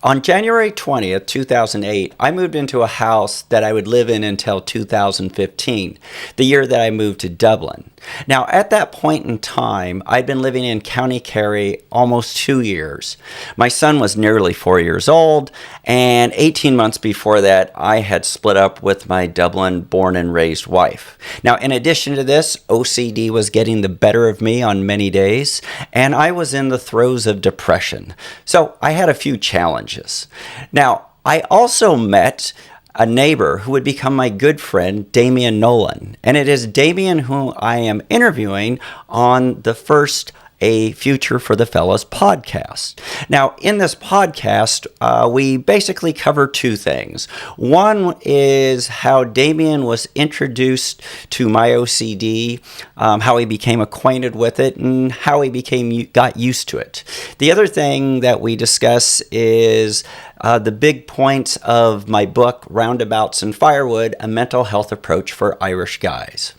On January 20th, 2008, I moved into a house that I would live in until 2015, the year that I moved to Dublin. Now, at that point in time, I'd been living in County Kerry almost 2 years. My son was nearly 4 years old, and 18 months before that, I had split up with my Dublin born and raised wife. Now, in addition to this, OCD was getting the better of me on many days, and I was in the throes of depression. So I had a few challenges. Now, I also met a neighbor who would become my good friend, Damien Nolan. And it is Damien who I am interviewing on the first A Future for the Fellas podcast. Now, in this podcast, we basically cover two things. One is how Damien was introduced to my OCD, how he became acquainted with it, and how he got used to it. The other thing that we discuss is the big points of my book, Roundabouts and Firewood, a mental health approach for Irish guys.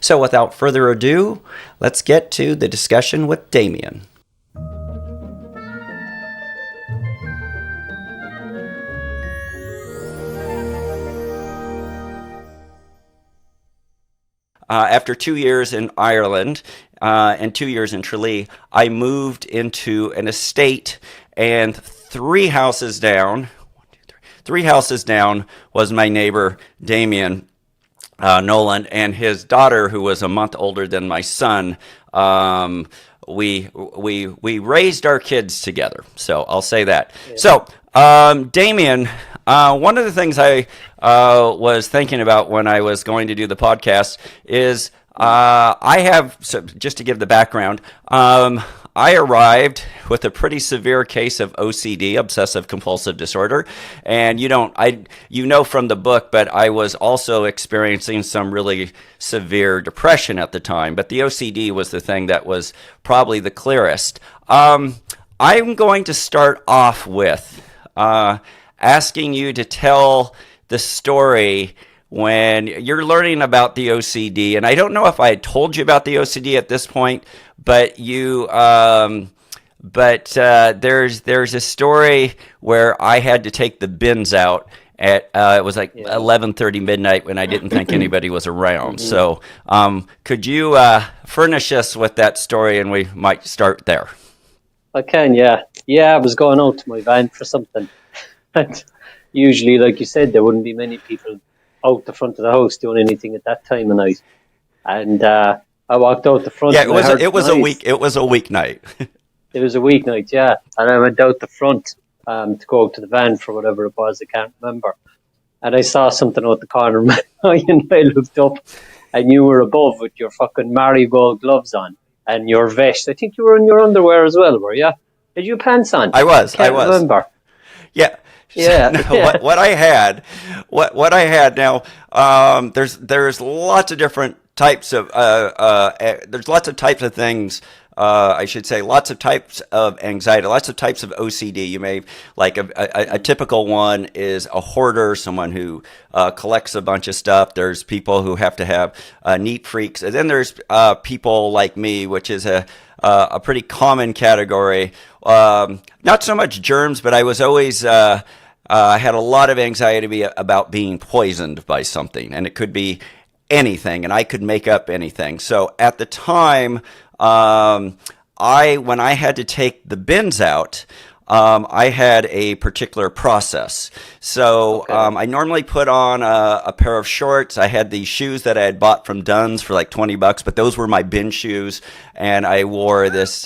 So without further ado, let's get to the discussion with Damien. After 2 years in Ireland and 2 years in Tralee, I moved into an estate, and three houses down was my neighbor, Damien Nolan, and his daughter, who was a month older than my son. We raised our kids together, so I'll say that. Yeah. So, Damien, one of the things I was thinking about when I was going to do the podcast is so just to give the background, I arrived with a pretty severe case of OCD, obsessive compulsive disorder, and you know from the book, but I was also experiencing some really severe depression at the time, but the OCD was the thing that was probably the clearest. I'm going to start off with asking you to tell the story when you're learning about the OCD, and I don't know if I had told you about the OCD at this point, but there's a story where I had to take the bins out at it was like 11:30 midnight when I didn't think anybody was around. So could you furnish us with that story, and we might start there? I can, yeah. I was going out to my van for something, and usually, like you said, there wouldn't be many people out the front of the house doing anything at that time of night, and I walked out the front. Yeah, it was a weeknight. It was a weeknight, yeah, and I went out the front to go out to the van for whatever it was. I can't remember, and I saw something out the corner of my eye, and I looked up, and you were above with your fucking marigold gloves on and your vest. I think you were in your underwear as well, were you? Had you pants on? I was. Remember. Yeah. Yeah. What I had now, there's lots of different types of there's lots of types of things. I should say lots of types of anxiety, lots of types of OCD. You may like a typical one is a hoarder, someone who collects a bunch of stuff. There's people who have to have neat freaks, and then there's people like me, which is a pretty common category. Not so much germs, but I was always I had a lot of anxiety about being poisoned by something, and it could be anything, and I could make up anything. So at the time, when I had to take the bins out, I had a particular process. So I normally put on a pair of shorts. I had these shoes that I had bought from Dunn's for like $20, but those were my bin shoes, and I wore this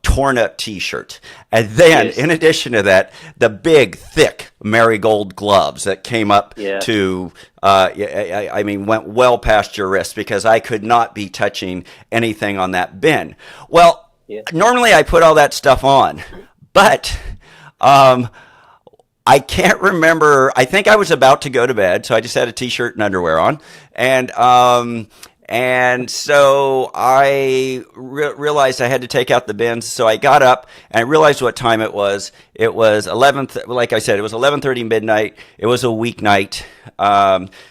torn up t-shirt. And then in addition to that, the big, thick marigold gloves that came up to, I mean, went well past your wrist, because I could not be touching anything on that bin. Well, normally I put all that stuff on, but I can't remember. I think I was about to go to bed, so I just had a t-shirt and underwear on. And so I realized I had to take out the bins. So I got up and I realized what time it was. It was 11th, like I said, it was 11:30 midnight. It was a weeknight.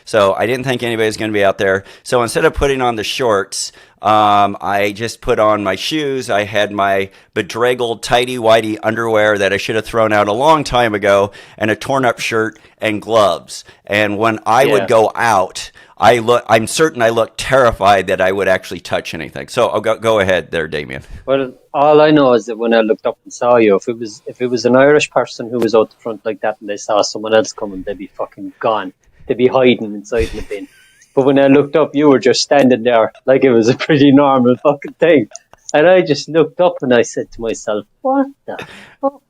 So I didn't think anybody was going to be out there. So instead of putting on the shorts, I just put on my shoes. I had my bedraggled tighty-whitey underwear that I should have thrown out a long time ago, and a torn-up shirt and gloves. And when I would go out, I'm certain I looked terrified that I would actually touch anything. So I'll go ahead there, Damien. Well, all I know is that when I looked up and saw you, if it was an Irish person who was out the front like that and they saw someone else coming, they'd be fucking gone. They'd be hiding inside the bin. But when I looked up, you were just standing there like it was a pretty normal fucking thing. And I just looked up and I said to myself, what the fuck?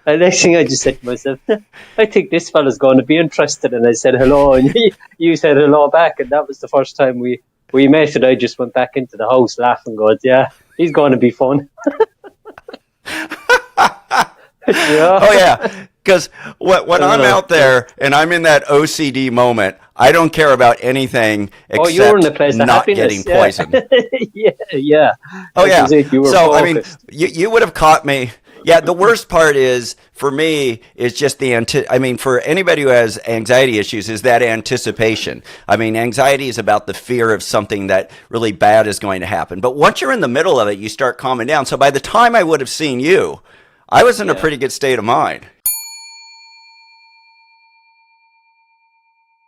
And next thing I just said to myself, I think this fella's going to be interested. And I said hello, and you said hello back. And that was the first time we met. And I just went back into the house laughing, going, yeah, he's going to be fun. Yeah. Oh yeah, because when I'm out there and I'm in that OCD moment, I don't care about anything except you're in the place of not happiness. getting poisoned. Yeah. Oh yeah. You were So focused. I mean, you would have caught me. Yeah, the worst part is for me is just for anybody who has anxiety issues is that anticipation. I mean, anxiety is about the fear of something that really bad is going to happen. But once you're in the middle of it, you start calming down. So by the time I would have seen you, I was in a pretty good state of mind.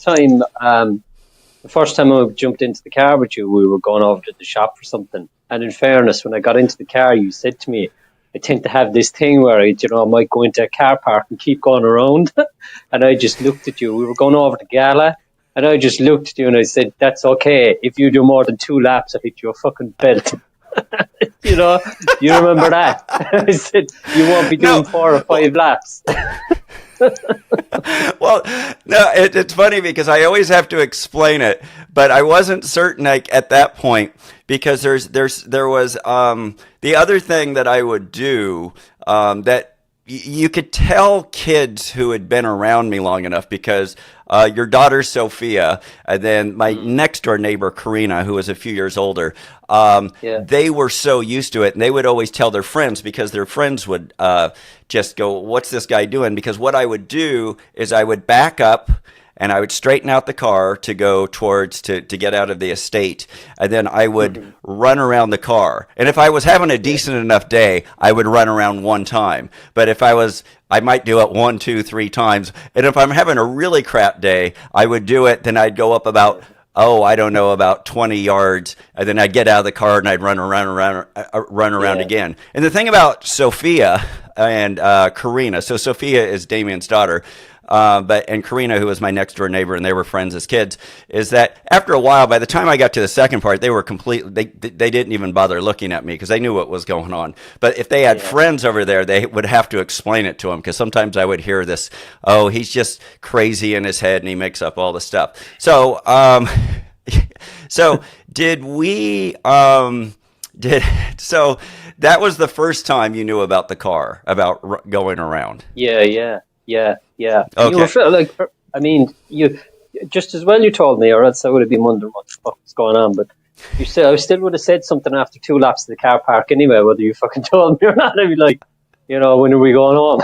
The first time I jumped into the car with you, we were going over to the shop for something. And in fairness, when I got into the car, you said to me, I tend to have this thing where I might go into a car park and keep going around. And I just looked at you. We were going over to Gala, and I just looked at you and I said, that's okay. If you do more than 2 laps, I'll hit you a fucking belt. You remember that? I said, you won't be doing 4 or 5 laps. Well, no, it's funny because I always have to explain it, but I wasn't certain at that point because there was the other thing that I would do that you could tell kids who had been around me long enough because your daughter Sophia and then my next door neighbor Karina, who was a few years older, they were so used to it, and they would always tell their friends because their friends would just go, what's this guy doing? Because what I would do is I would back up and I would straighten out the car to go towards to get out of the estate, and then I would run around the car. And if I was having a decent enough day, I would run around one time. But if I might do it 1, 2, 3 times. And if I'm having a really crap day, I would do it. Then I'd go up about, about 20 yards, and then I'd get out of the car and I'd run around again. And the thing about Sophia and Karina, so Sophia is Damien's daughter, and Karina, who was my next door neighbor, and they were friends as kids, is that after a while, by the time I got to the second part, they were they didn't even bother looking at me because they knew what was going on. But if they had friends over there, they would have to explain it to them because sometimes I would hear this, oh, he's just crazy in his head and he makes up all the stuff. So, so did we, so that was the first time you knew about the car, about going around. Yeah. Okay. You were you just as well you told me, or else I would have been wondering what the fuck was going on. But I still would have said something after 2 laps to the car park anyway, whether you fucking told me or not. I'd be like, when are we going home?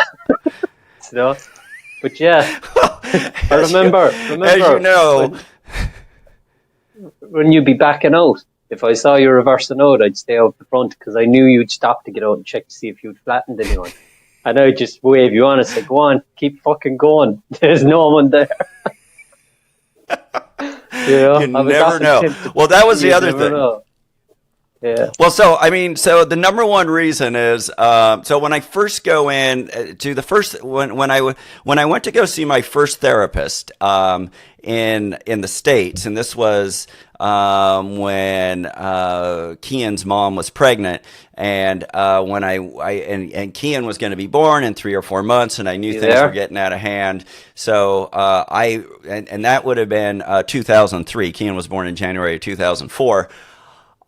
But yeah, I remember. As you know, when you'd be backing out. If I saw you reversing out, I'd stay out the front because I knew you'd stop to get out and check to see if you'd flattened anyone. And I would just wave you on and say, go on, keep fucking going. There's no one there. You never know. Well, that was the other thing. Know. Yeah. Well, so the number one reason is so when I first go in to the first when I went to go see my first therapist in the States, and this was when Kian's mom was pregnant, and when and Kian was going to be born in 3 or 4 months, and I knew things were getting out of hand. So and that would have been 2003. Kian was born in January of 2004.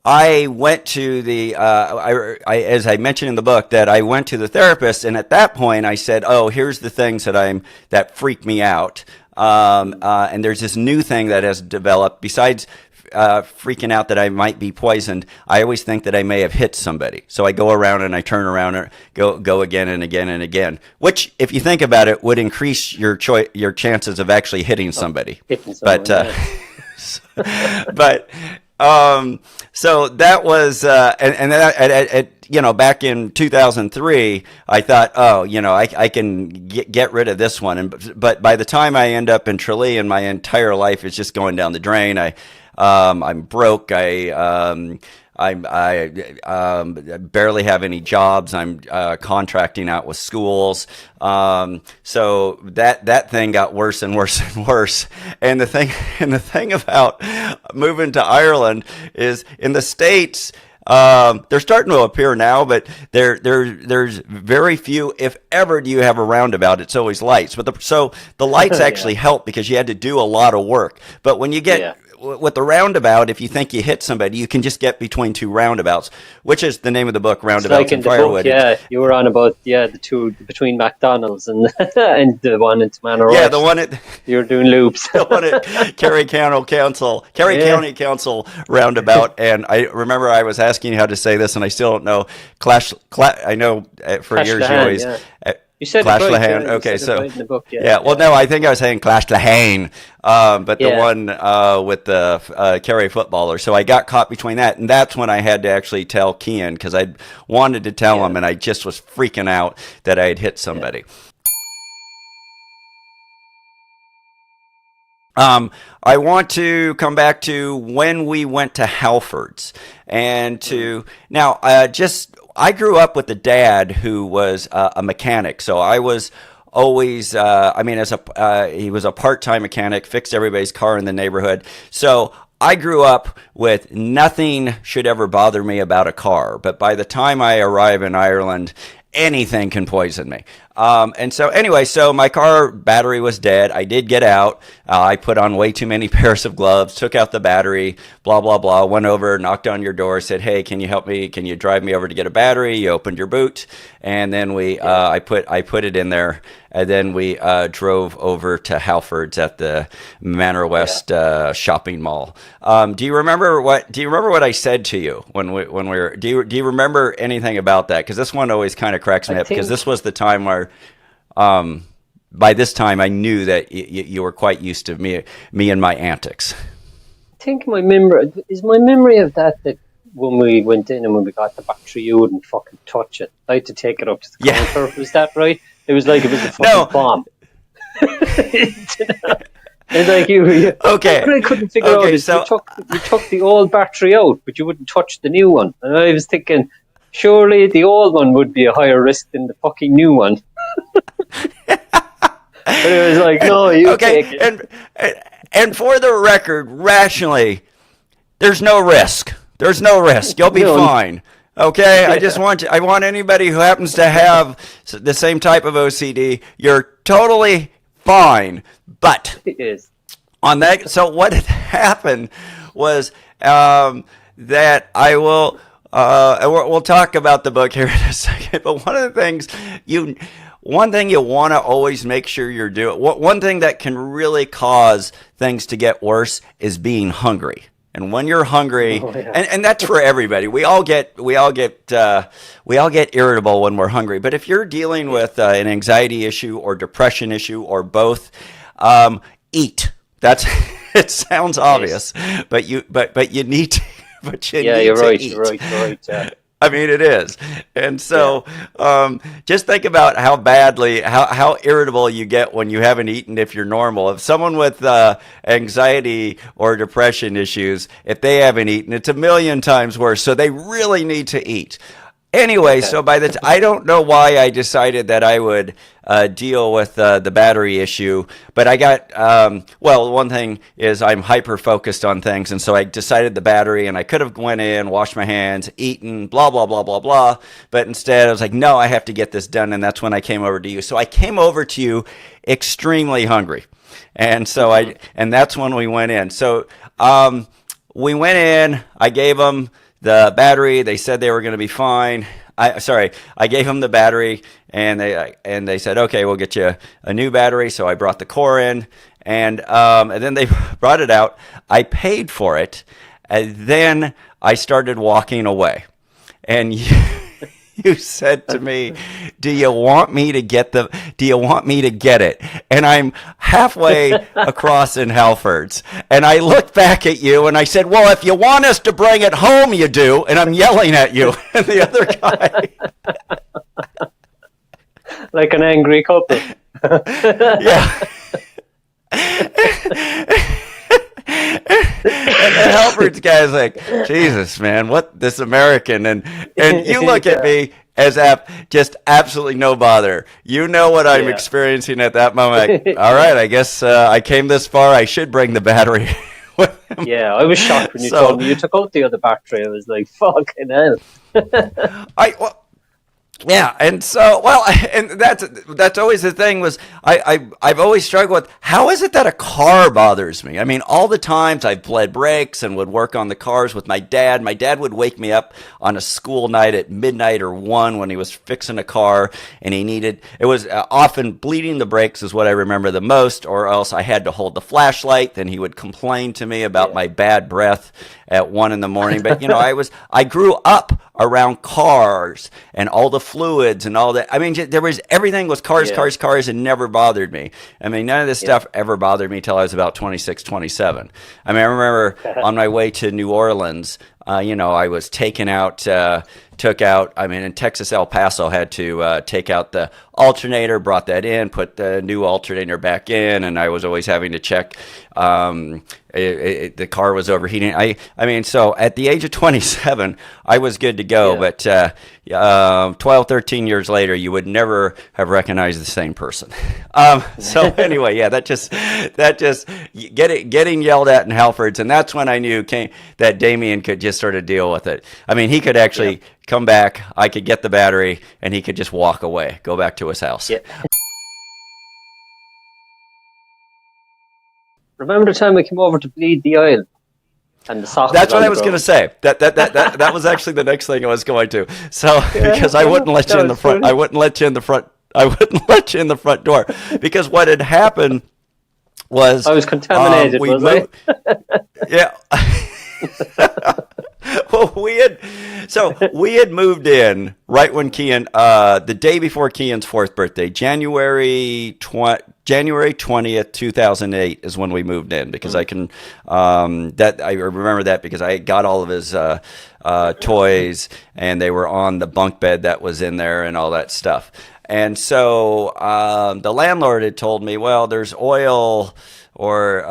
I went to the, as I mentioned in the book, that I went to the therapist, and at that point I said, "Oh, here's the things that freak me out." And there's this new thing that has developed. Besides freaking out that I might be poisoned, I always think that I may have hit somebody. So I go around and I turn around and go again and again and again, which, if you think about it, would increase your chances of actually hitting somebody. But so that was, and then back in 2003, I thought, I can get rid of this one. But by the time I end up in Tralee and my entire life is just going down the drain, I'm broke. I barely have any jobs. I'm contracting out with schools. So that thing got worse and worse and worse. And the thing about moving to Ireland is, in the States, they're starting to appear now, but there's very few, if ever, do you have a roundabout. It's always lights. But so the lights actually help, because you had to do a lot of work. But when you get with the roundabout, if you think you hit somebody, you can just get between two roundabouts, which is the name of the book, Roundabouts and Firewood. You were on about the two between McDonald's and and the one in Manor. Yeah, the one at you're doing loops. The one at Kerry County Council roundabout. And I remember I was asking you how to say this, and I still don't know. I know for years you always. You said Clash it right, Lahane. yeah, Okay, so in the book, well, no, I think I was saying Clash Lahane, but the one with the Kerry footballer. So I got caught between that, and that's when I had to actually tell Cian, because I wanted to tell him, and I just was freaking out that I had hit somebody. I want to come back to when we went to Halford's, and now I grew up with a dad who was a mechanic, so I was always, he was a part-time mechanic, fixed everybody's car in the neighborhood. So I grew up with nothing should ever bother me about a car. But by the time I arrive in Ireland, anything can poison me. And so anyway, so my car battery was dead. I did get out. I put on way too many pairs of gloves, took out the battery, blah, blah, blah, went over, knocked on your door, said, hey, can you help me? Can you drive me over to get a battery? You opened your boot. And then I put it in there. And then we drove over to Halford's at the Manor West shopping mall. Do you remember what I said to you when we were? Do you remember anything about that? Because this one always kind of cracks me up, because this was the time where, by this time, I knew that you were quite used to me and my antics. I think my memory of that when we went in and when we got the battery, you wouldn't fucking touch it. I had to take it up to the counter. Was that right? It was like it was a fucking bomb. It's like you okay. What I couldn't figure out is you took the old battery out, but you wouldn't touch the new one. And I was thinking, surely the old one would be a higher risk than the fucking new one. But it was like, no, you take it. And for the record, rationally, there's no risk. There's no risk. You'll be fine. Okay, I want anybody who happens to have the same type of OCD, you're totally fine. But it is. On that, so what had happened was that I will, we'll talk about the book here in a second, but one thing you want to always make sure you're doing, one thing that can really cause things to get worse is being hungry. And when you're hungry, and that's for everybody. We all get irritable when we're hungry. But if you're dealing with an anxiety issue or depression issue or both, eat. It sounds obvious, but you need to. But you need you're to right. eat. You're right. Yeah. I mean, it is. And so just think about how irritable you get when you haven't eaten if you're normal. If someone with anxiety or depression issues, if they haven't eaten, it's a million times worse. So they really need to eat. Anyway, so I don't know why I decided that I would deal with the battery issue, but I got, one thing is I'm hyper-focused on things, and so I decided the battery, and I could have went in, washed my hands, eaten, blah, blah, blah, blah, blah, but instead I was like, no, I have to get this done, and that's when I came over to you. So I came over to you extremely hungry, and so and that's when we went in. So we went in, I gave them the battery. They said they were going to be fine. I gave them the battery, and they said, okay, we'll get you a new battery. So I brought the core in, and then they brought it out. I paid for it, and then I started walking away. And you said to me, do you want me to get it? And I'm halfway across in Halfords. And I looked back at you and I said, well, if you want us to bring it home, you do. And I'm yelling at you. And the other guy. Like an angry couple. Yeah. And the Halfords guy's like, Jesus, man, what this American? And you look at me as just absolutely no bother. You know what I'm experiencing at that moment. Like, all right, I guess I came this far. I should bring the battery with him. Yeah, I was shocked when you told me you took out the other battery. I was like, fucking hell. Yeah, and so and that's always the thing was I've always struggled with how is it that a car bothers me? I mean, all the times I've bled brakes and would work on the cars with my dad. My dad would wake me up on a school night at midnight or 1 when he was fixing a car, and it was often bleeding the brakes is what I remember the most, or else I had to hold the flashlight. Then he would complain to me about my bad breath at 1 in the morning. But I grew up around cars and all the fluids and all that. I mean, everything was cars, and never bothered me. I mean, none of this stuff ever bothered me till I was about 26, 27. I mean, I remember on my way to New Orleans, I was in Texas, El Paso had to take out the alternator, brought that in, put the new alternator back in, and I was always having to check the car was overheating. I mean, so at the age of 27, I was good to go, but 12, 13 years later, you would never have recognized the same person. So anyway, that just getting yelled at in Halfords, and that's when I knew that Damien could just sort of deal with it. I mean, he could actually come back, I could get the battery, and he could just walk away, go back to his house. Yeah. Remember the time we came over to bleed the oil? And the sock. That's what I was going to say. That was actually the next thing I was going to. So because I wouldn't let you in the front. I wouldn't let you in the front. I wouldn't let you in the front door because what had happened was I was contaminated. Was I? Yeah. Well, we had moved in right when Kian, the day before Kian's 4th birthday, January 20th, 2008 is when we moved in because I remember that because I got all of his toys and they were on the bunk bed that was in there and all that stuff. And so the landlord had told me, well, there's oil. Or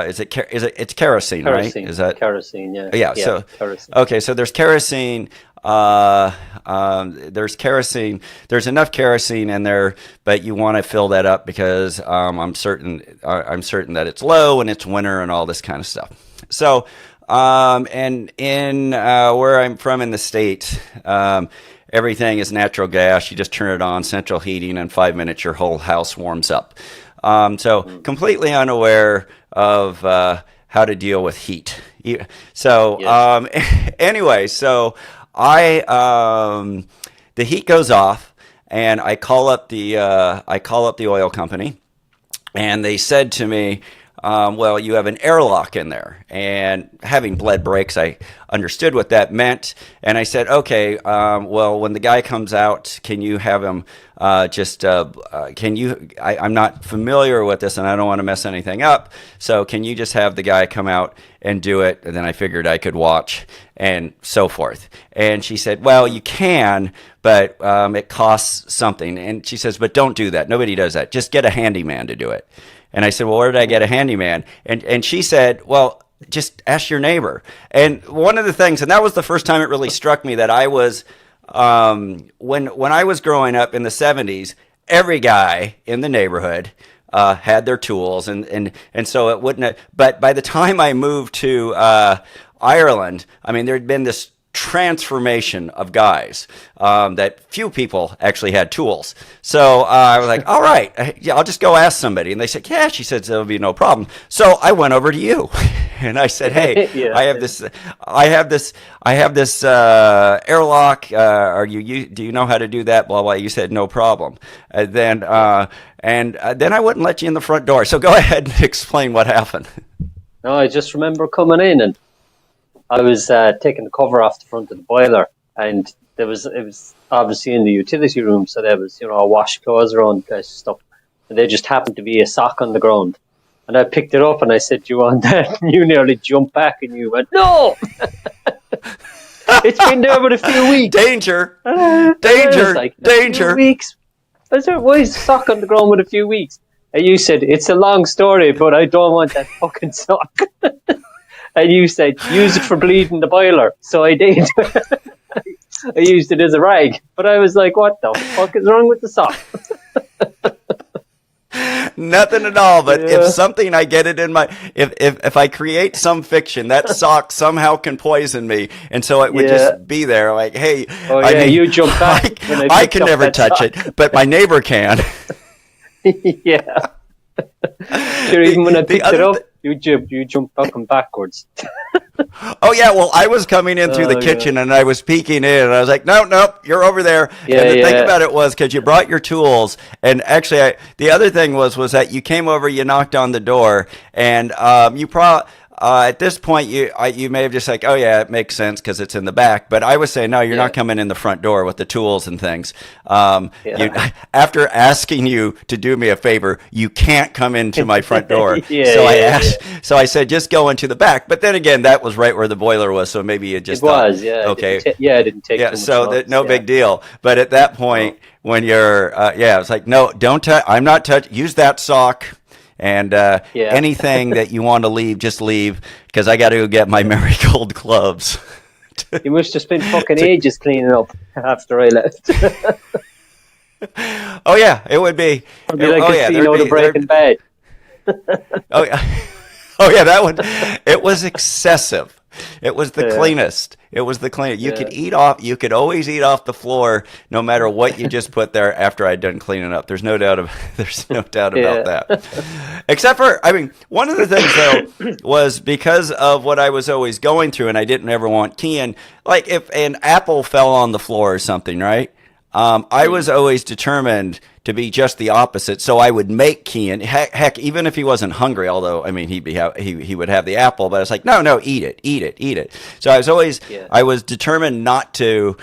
it's kerosene, right? Is that kerosene? Yeah. Yeah. So kerosene. Okay, so there's kerosene. There's kerosene. There's enough kerosene in there, but you want to fill that up because I'm certain that it's low and it's winter and all this kind of stuff. So and in where I'm from in the States, everything is natural gas. You just turn it on, central heating, in 5 minutes your whole house warms up. So completely unaware of how to deal with heat. So anyway, so the heat goes off, and I call up the oil company, and they said to me, well, you have an airlock in there. And having bled brakes, I understood what that meant. And I said, okay, well, when the guy comes out, can you have him I'm not familiar with this and I don't want to mess anything up. So can you just have the guy come out and do it? And then I figured I could watch and so forth. And she said, well, you can, but it costs something. And she says, but don't do that. Nobody does that. Just get a handyman to do it. And I said, well, where did I get a handyman? And she said, well, just ask your neighbor. And one of the things, and that was the first time it really struck me that I was, when I was growing up in the 70s, every guy in the neighborhood had their tools. And so it wouldn't, but by the time I moved to Ireland, I mean, there'd been this transformation of guys that few people actually had tools. So I was like, all right, yeah, I'll just go ask somebody. And they said, yeah. She said, there'll be no problem. So I went over to you and I said, hey, Yeah. I have this airlock. Do you know how to do that? Blah, blah. You said, no problem. Then I wouldn't let you in the front door. So go ahead and explain what happened. No, I just remember coming in and I was taking the cover off the front of the boiler, and it was obviously in the utility room, so there was, a wash clothes around the place and stuff, and there just happened to be a sock on the ground, and I picked it up and I said, "Do you want that?" And you nearly jumped back and you went, "No!" It's been there for a few weeks. Danger! Danger! Danger! Weeks. I said, "Why is the sock on the ground with a few weeks?" And you said, "It's a long story, but I don't want that fucking sock." And you said, use it for bleeding the boiler. So I did. I used it as a rag. But I was like, what the fuck is wrong with the sock? Nothing at all. But if something, I get it in my, if I create some fiction, that sock somehow can poison me. And so it would just be there like, hey, you jump back. I can never touch it, but my neighbor can. Yeah. Sure, even when I picked it up, you jumped backwards. Oh yeah, well I was coming in through the kitchen and I was peeking in and I was like, nope, you're over there. And the thing about it was because you brought your tools, and actually the other thing was that you came over, you knocked on the door, and you at this point, you may have just like, oh yeah, it makes sense because it's in the back. But I was saying, no, you're not coming in the front door with the tools and things. After asking you to do me a favor, you can't come into my front door. So I said, just go into the back. But then again, that was right where the boiler was, so maybe it just okay, it didn't take too much notice, no big deal. But at that point, when you're it's like, no, don't touch. I'm not touch. Use that sock. And anything that you want to leave, just leave, because I got to go get my marigold gloves. You must have spent fucking ages cleaning up after I left. Oh yeah, it would be. Probably like a scene out of Breaking Bad. Oh yeah, that would. It was excessive. It was the cleanest. It was the cleanest. You could eat off. You could always eat off the floor, no matter what you just put there after I'd done cleaning up. There's no doubt about that. Except for, one of the things though was because of what I was always going through, and I didn't ever want Kian. Like if an apple fell on the floor or something, right? I was always determined to be just the opposite, so I would make Kian. Heck, even if he wasn't hungry, although he would have the apple, but I was like, no, eat it. So I was determined not to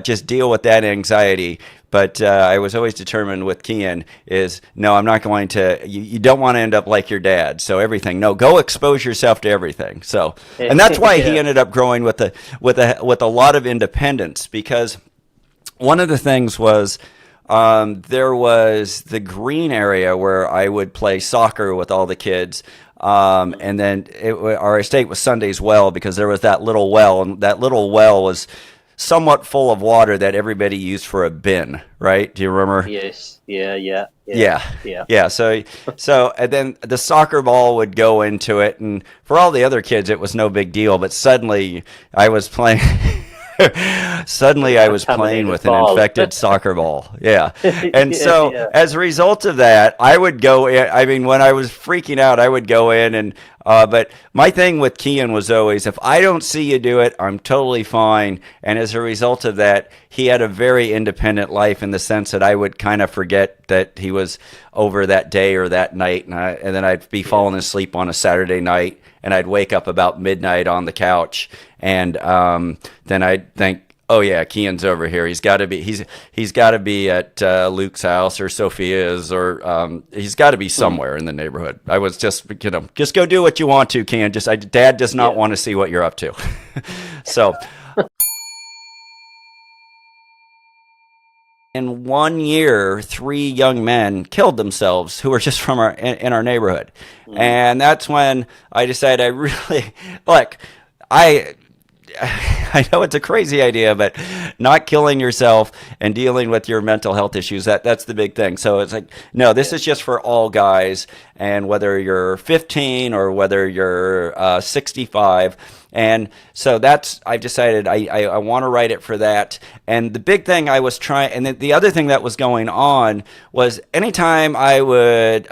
just deal with that anxiety. But I was always determined with Kian is, no, I'm not going to. You don't want to end up like your dad. So everything, no, go expose yourself to everything. So, and that's why he ended up growing with a lot of independence, because one of the things was. There was the green area where I would play soccer with all the kids. And then our estate was Sunday's Well, because there was that little well, and that little well was somewhat full of water that everybody used for a bin, right? Do you remember? Yes. Yeah. So and then the soccer ball would go into it, and for all the other kids, it was no big deal. But suddenly I was playing... Suddenly I was playing with an infected soccer ball. Yeah. And so as a result of that, I would go in. When I was freaking out, I would go in and, but my thing with Kian was always, if I don't see you do it, I'm totally fine. And as a result of that, he had a very independent life in the sense that I would kind of forget that he was over that day or that night. And then I'd be falling asleep on a Saturday night, and I'd wake up about midnight on the couch. And then I'd think, oh yeah, Kian's over here. He's got to be at Luke's house or Sophia's, or he's got to be somewhere in the neighborhood. I was just go do what you want to, Kian. Dad does not want to see what you're up to. So. In 1 year, 3 young men killed themselves who were just from in our neighborhood. And that's when I decided I really, I know it's a crazy idea, but not killing yourself and dealing with your mental health issues, that's the big thing. So it's like, no, this is just for all guys, and whether you're 15 or whether you're 65. And so I've decided I want to write it for that. And the big thing I was trying, and the other thing that was going on was anytime I would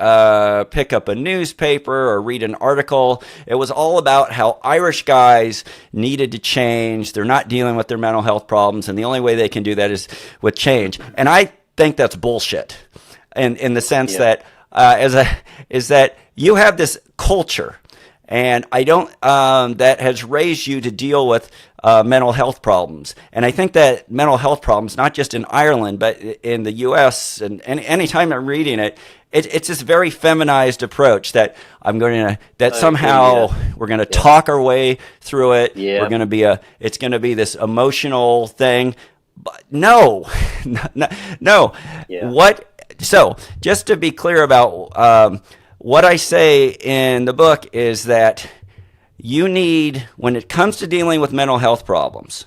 pick up a newspaper or read an article, it was all about how Irish guys needed to change. They're not dealing with their mental health problems, and the only way they can do that is with change. And I think that's bullshit, in the sense that is that you have this culture, and I don't that has raised you to deal with mental health problems. And I think that mental health problems, not just in Ireland, but in the U.S., and anytime I'm reading it, it's this very feminized approach that somehow we're going to talk our way through it. Yeah. We're going to it's going to be this emotional thing. But no. Yeah. So just to be clear about what I say in the book is that you need, when it comes to dealing with mental health problems,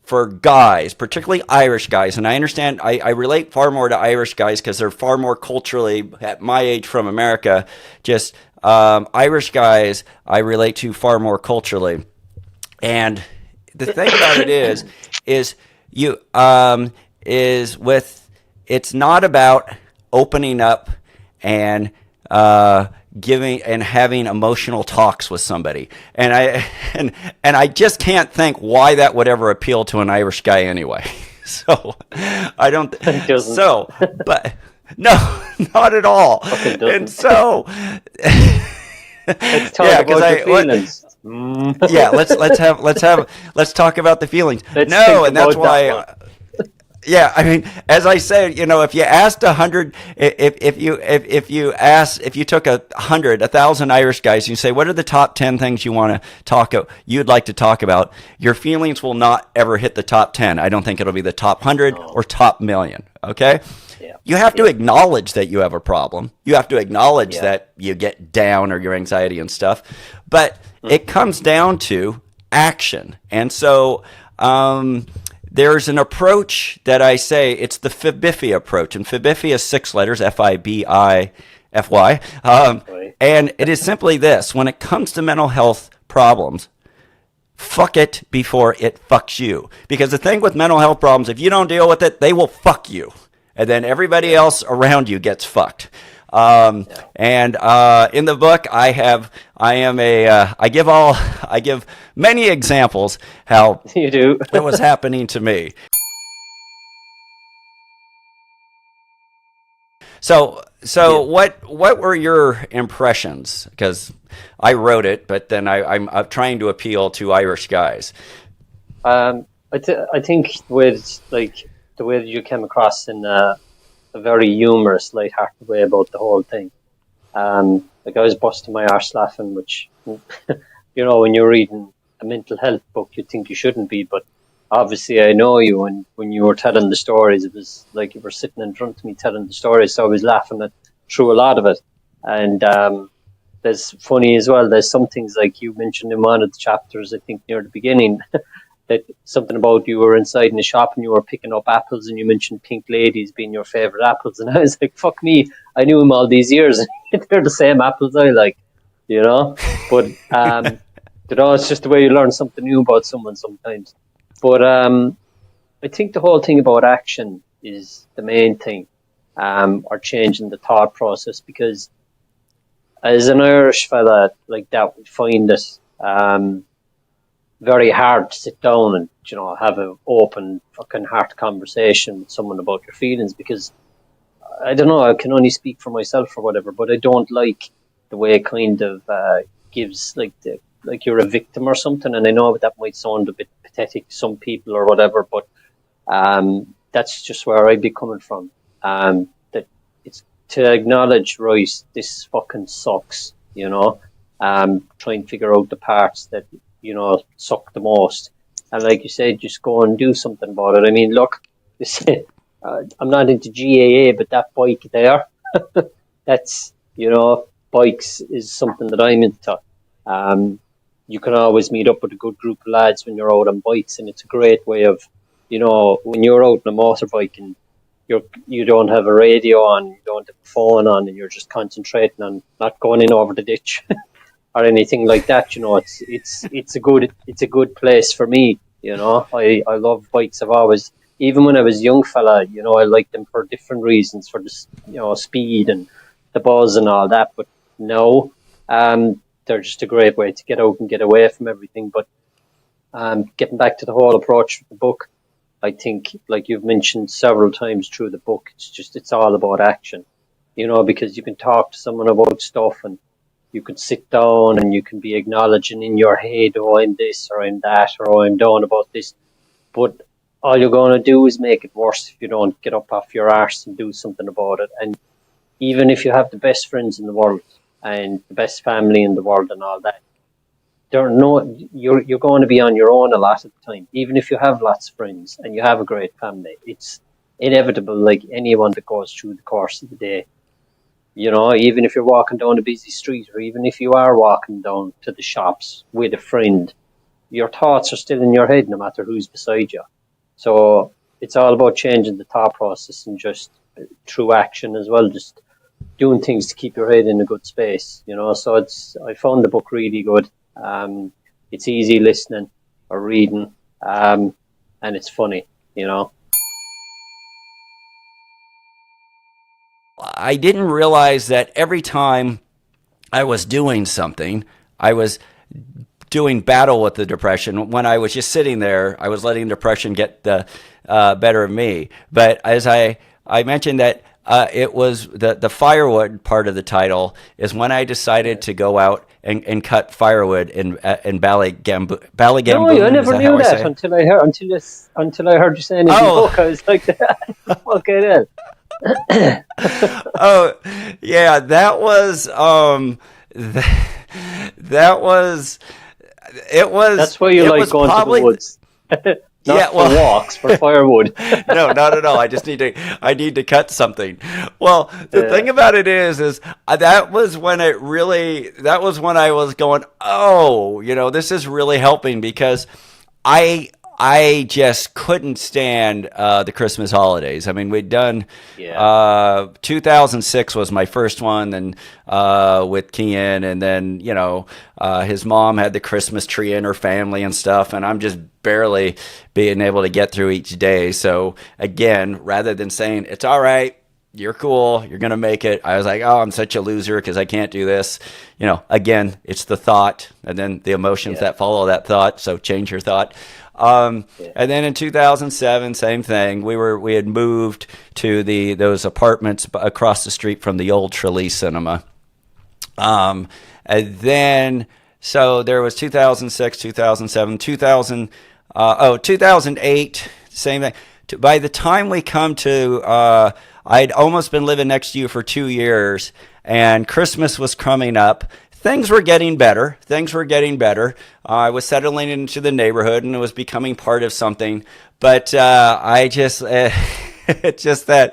for guys, particularly Irish guys, and I understand, I relate far more to Irish guys because they're far more culturally, at my age, from America, just Irish guys I relate to far more culturally. And the thing about it is it's not about opening up and giving and having emotional talks with somebody, and I just can't think why that would ever appeal to an Irish guy anyway. So I don't. So, but no, not at all. And so, let's talk about your feelings. Yeah, let's talk about the feelings. And that's why. Yeah, I mean, as I said, if you asked 100, if you took 1,000 Irish guys, and you say, what are the top 10 things you'd like to talk about? Your feelings will not ever hit the top 10. I don't think it'll be the top 100 or top million. Okay. Yeah. You have to acknowledge that you have a problem. You have to acknowledge that you get down or your anxiety and stuff, but it comes down to action. And so, there's an approach that I say, it's the FIBIFY approach. And FIBIFY is 6 letters, FIBIFY. And it is simply this: when it comes to mental health problems, fuck it before it fucks you. Because the thing with mental health problems, if you don't deal with it, they will fuck you. And then everybody else around you gets fucked. And in the book, I give many examples how you do it was happening to me. So what were your impressions? Because I wrote it, but then I'm trying to appeal to Irish guys. I think with the way that you came across in a very humorous, light-hearted way about the whole thing. I was busting my arse laughing, which, when you're reading a mental health book, you think you shouldn't be, but obviously I know you, and when you were telling the stories, it was like you were sitting in front of me telling the stories, so I was laughing through a lot of it. And there's funny as well, there's some things like you mentioned in one of the chapters, I think near the beginning, that something about you were inside in the shop and you were picking up apples, and you mentioned pink ladies being your favourite apples, and I was like, fuck me, I knew him all these years, and they're the same apples I like, but it's just the way you learn something new about someone sometimes. But I think the whole thing about action is the main thing, or changing the thought process, because as an Irish fella like that would find it very hard to sit down and have an open fucking heart conversation with someone about your feelings, because I don't know, I can only speak for myself or whatever, but I don't like the way it kind of gives like you're a victim or something. And I know that might sound a bit pathetic to some people or whatever, but that's just where I'd be coming from. That it's to acknowledge, right, this fucking sucks, try and figure out the parts that suck the most, and like you said, just go and do something about it. I mean, look, I'm not into GAA, but that bike there, that's bikes is something that I'm into. you can always meet up with a good group of lads when you're out on bikes, and it's a great way of, when you're out on a motorbike and you don't have a radio on, you don't have a phone on, and you're just concentrating on not going in over the ditch or anything like that. It's a good place for me. I love bikes. I've always, even when I was a young fella, I liked them for different reasons, for the speed and the buzz and all that. But no, they're just a great way to get out and get away from everything. But getting back to the whole approach of the book, I think, like you've mentioned several times through the book, it's all about action, because you can talk to someone about stuff, and you can sit down and you can be acknowledging in your head, oh, I'm this or I'm that, or oh, I'm down about this. But all you're going to do is make it worse if you don't get up off your arse and do something about it. And even if you have the best friends in the world and the best family in the world and all that, you're going to be on your own a lot of the time. Even if you have lots of friends and you have a great family, it's inevitable, like anyone that goes through the course of the day. Even if you're walking down a busy street, or even if you are walking down to the shops with a friend, your thoughts are still in your head no matter who's beside you. So it's all about changing the thought process, and just through action as well, just doing things to keep your head in a good space. So I found the book really good. It's easy listening or reading, and it's funny, I didn't realize that every time I was doing something, I was doing battle with the depression. When I was just sitting there, I was letting depression get the better of me. But as I mentioned that it was the firewood part of the title is when I decided to go out and cut firewood in Ballygamboon. No, I never knew that until I heard you saying it in the book. I was like, okay then. Oh yeah, that was That's why you like going to the woods. Not for walks, for firewood. No, not at all. I need to cut something. Well, the thing about it is that was when I was going, oh, this is really helping, because I just couldn't stand the Christmas holidays. I mean, we'd done 2006 was my first one, and with Kian, and then his mom had the Christmas tree in her family and stuff, and I'm just barely being able to get through each day. So again, rather than saying it's all right, you're cool, you're gonna make it, I was like, oh, I'm such a loser because I can't do this. Again, it's the thought and then the emotions that follow that thought. So change your thought. And then in 2007, same thing. We had moved to those apartments across the street from the old Trelease Cinema. And then, so there was 2006, 2007, 2008, same thing. By the time we come to, I'd almost been living next to you for 2 years, and Christmas was coming up. Things were getting better. I was settling into the neighborhood, and it was becoming part of something. But it's just that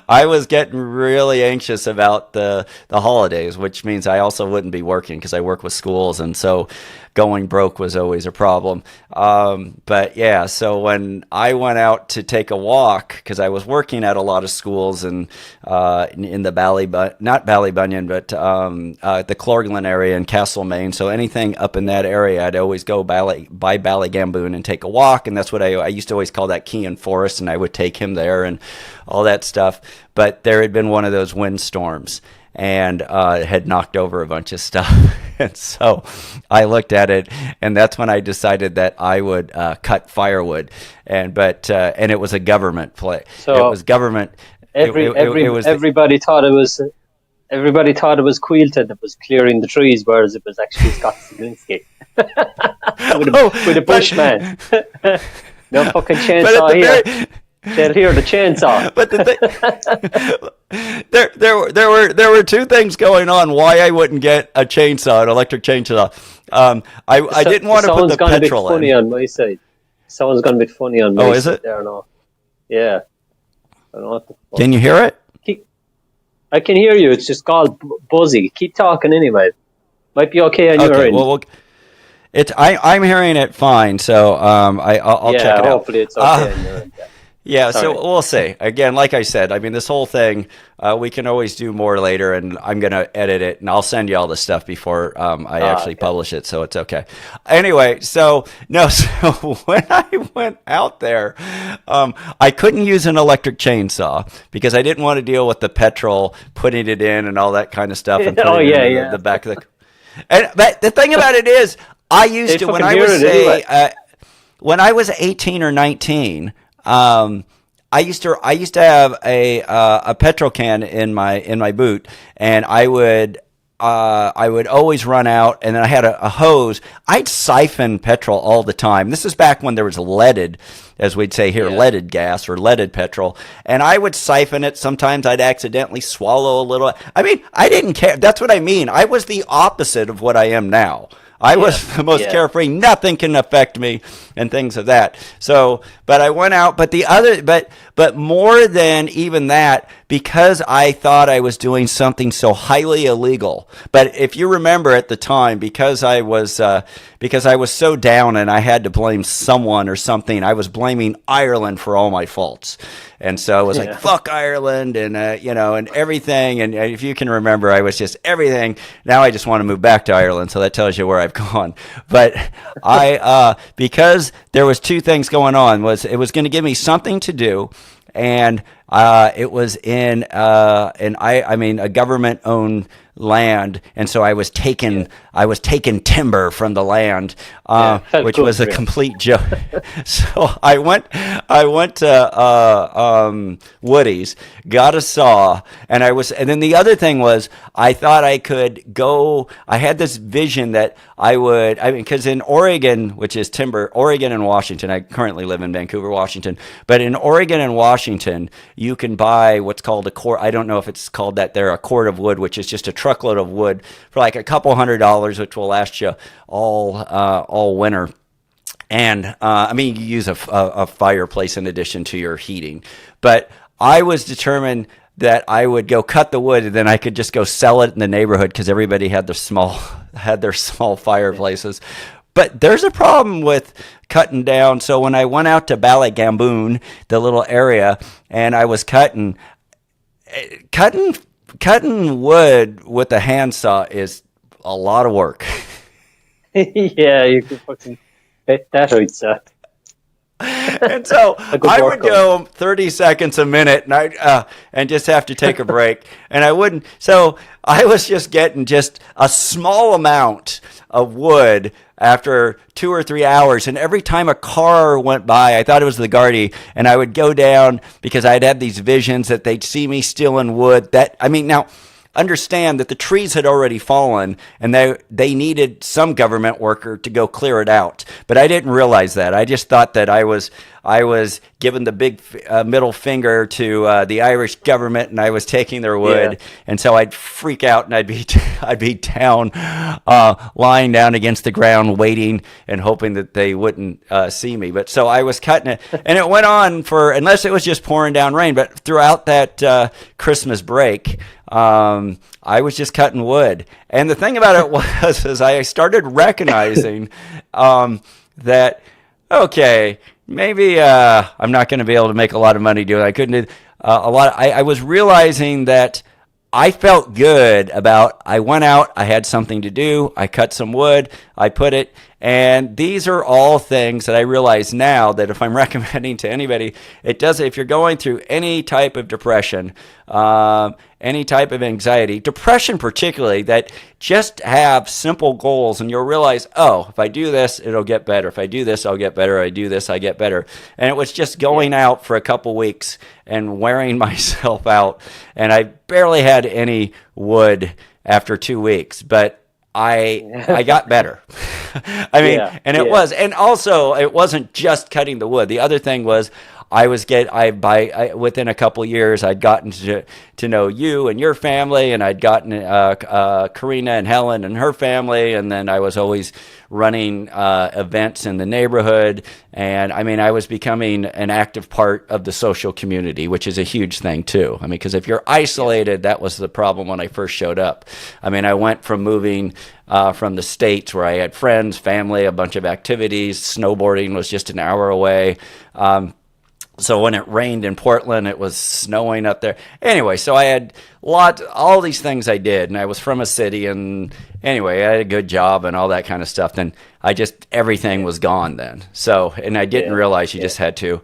I was getting really anxious about the holidays, which means I also wouldn't be working because I work with schools, and so going broke was always a problem. But yeah, so when I went out to take a walk, because I was working at a lot of schools in the not Ballybunion, but the Clorglen area in Castlemaine. So anything up in that area, I'd always go by Ballygamboon and take a walk, and that's what I used to always call that Kean Forest, and I would take him there and all that stuff. But there had been one of those windstorms, and it had knocked over a bunch of stuff. And so I looked at it, and that's when I decided that I would cut firewood. And it was a government play. So it was government. Everybody thought it was Quilted that was clearing the trees, whereas it was actually Scott Ziglinski with a bushman. No fucking chainsaw here. They'll hear the chainsaw. But there were two things going on why I wouldn't get a chainsaw, an electric chainsaw. I didn't want to put the petrol in. Someone's going to be funny on my side. Someone's going to be funny on my side. Oh, is it? There now. Yeah. I don't know what the fuck. Can you hear it? I can hear you. It's just called buzzy. Keep talking anyway. Might be okay on your end. Well, I'm hearing it fine, so I'll Yeah, check it out. hopefully it's okay on your end. Yeah. Yeah, Sorry. so we'll see. Again, like I said, I mean, this whole thing, we can always do more later, and I'm going to edit it, and I'll send you all the stuff before I actually Okay. publish it, so it's okay. Anyway, so, no, so when I went out there, I couldn't use an electric chainsaw because I didn't want to deal with the petrol, putting it in and all that kind of stuff, and Oh, putting it yeah, in yeah. the back of the... And, but the thing about it is, I used They to, when fucking I hear was, it say, anyway. when I was 18 or 19, I used to have a petrol can in my boot, and I would always run out, and then I had a hose. I'd siphon petrol all the time. This is back when there was leaded, as we'd say here, Yeah. leaded gas or leaded petrol, and I would siphon it. Sometimes I'd accidentally swallow a little. I mean, I didn't care. That's what I mean. I was the opposite of what I am now. I was the most Yeah. carefree. Nothing can affect me, and things of that. So, but I went out. But more than even that, because I thought I was doing something so highly illegal. But if you remember at the time, because I was so down and I had to blame someone or something, I was blaming Ireland for all my faults. And so I was like, Yeah. fuck Ireland, and and everything. And if you can remember, I was just everything. Now I just want to move back to Ireland, so that tells you where I've gone. But because there was two things going on, it was going to give me something to do, and it was in a government owned land, and so I was taking timber from the land, Felt which good was a for you. complete joke. So I went to Woody's, got a saw, and then the other thing was I thought I could go. I had this vision that because in Oregon, which is timber, Oregon and Washington. I currently live in Vancouver, Washington, but in Oregon and Washington, you can buy what's called a cord. I don't know if it's called that there, a cord of wood, which is just a truckload of wood for like a couple $100, which will last you all winter. And I mean, you use a fireplace in addition to your heating. But I was determined that I would go cut the wood, and then I could just go sell it in the neighborhood because everybody had their small fireplaces. But there's a problem with cutting down. So when I went out to Ballygamboon, the little area, and I was cutting wood with a handsaw is a lot of work. Yeah, you can fucking bet that out, sir. And so A good I would workout. go 30 seconds a minute, and just have to take a break. And I wouldn't. So I was just getting just a small amount of wood after 2 or 3 hours. And every time a car went by, I thought it was the Gardaí, and I would go down because I'd had these visions that they'd see me stealing wood. Now, understand that the trees had already fallen, and they needed some government worker to go clear it out. But I didn't realize that. I just thought that I was giving the big middle finger to the Irish government, and I was taking their wood. Yeah. And so I'd freak out, and I'd be down, lying down against the ground, waiting and hoping that they wouldn't see me. But so I was cutting it, and it went on unless it was just pouring down rain. But throughout that Christmas break, I was just cutting wood. And the thing about it is I started recognizing that, okay, maybe I'm not going to be able to make a lot of money doing it. I couldn't do a lot. I was realizing that I felt good about, I went out, I had something to do, I cut some wood, I put it, and these are all things that I realize now that if I'm recommending to anybody, if you're going through any type of depression, any type of anxiety, depression particularly, that just have simple goals, and you'll realize, oh, if I do this, it'll get better. If I do this, I'll get better. I do this, I get better. And it was just going out for a couple weeks and wearing myself out, and I barely had any wood after 2 weeks, but I got better. I mean, Yeah, and it yeah. was, and also it wasn't just cutting the wood. The other thing was within a couple years, I'd gotten to know you and your family, and I'd gotten Karina and Helen and her family, and then I was always running events in the neighborhood, and I mean, I was becoming an active part of the social community, which is a huge thing too. I mean, because if you're isolated, that was the problem when I first showed up. I mean, I went from moving from the States where I had friends, family, a bunch of activities. Snowboarding was just an hour away. So when it rained in Portland, it was snowing up there. Anyway, so I had all these things I did, and I was from a city, and anyway, I had a good job and all that kind of stuff. Then everything was gone then. So, and I didn't realize you had to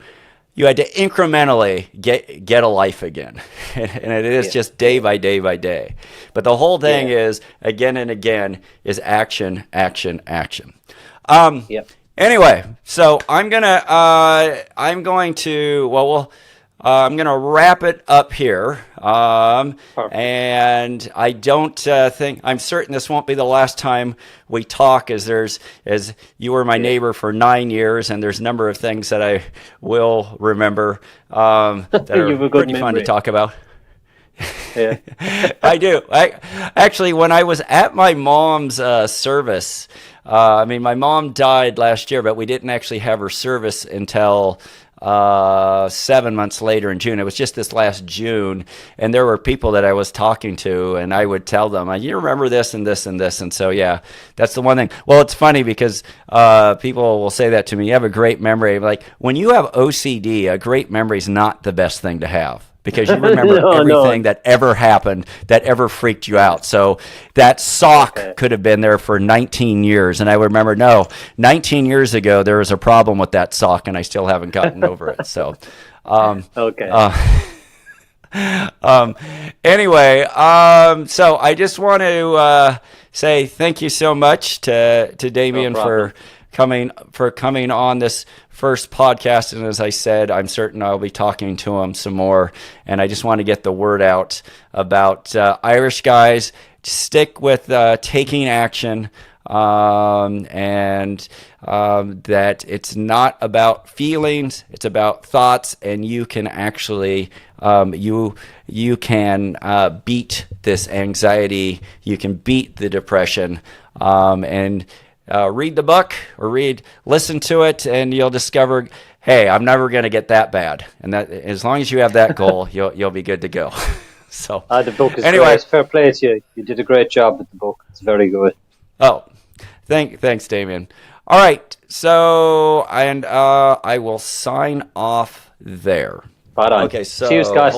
incrementally get a life again. And it is just day by day by day. But the whole thing is, again and again, is action, action, action. Anyway, so I'm gonna wrap it up here, and I don't think, I'm certain this won't be the last time we talk, as you were my neighbor for 9 years, and there's a number of things that I will remember that are pretty fun to talk about. Yeah. I do. Actually, when I was at my mom's service, my mom died last year, but we didn't actually have her service until 7 months later in June. It was just this last June, and there were people that I was talking to, and I would tell them, you remember this and this and this, and so that's the one thing. Well, it's funny because people will say that to me. You have a great memory. Like, when you have OCD, a great memory is not the best thing to have, because you remember everything that ever happened, that ever freaked you out. So that sock could have been there for 19 years. And I would remember, 19 years ago, there was a problem with that sock, and I still haven't gotten over it. So, anyway, so I just want to say thank you so much to Damien for coming on this first podcast, and as I said, I'm certain I'll be talking to him some more, and I just want to get the word out about Irish guys. Stick with taking action, and that it's not about feelings, it's about thoughts, and you can actually you can beat this anxiety, you can beat the depression, and read the book or listen to it, and you'll discover, hey, I'm never going to get that bad. And that, as long as you have that goal, you'll be good to go. So the book is great. Fair play to you. You did a great job with the book. It's very good. Oh, thanks, Damien. All right. So, and I will sign off there. Right on. Okay. So, cheers, guys.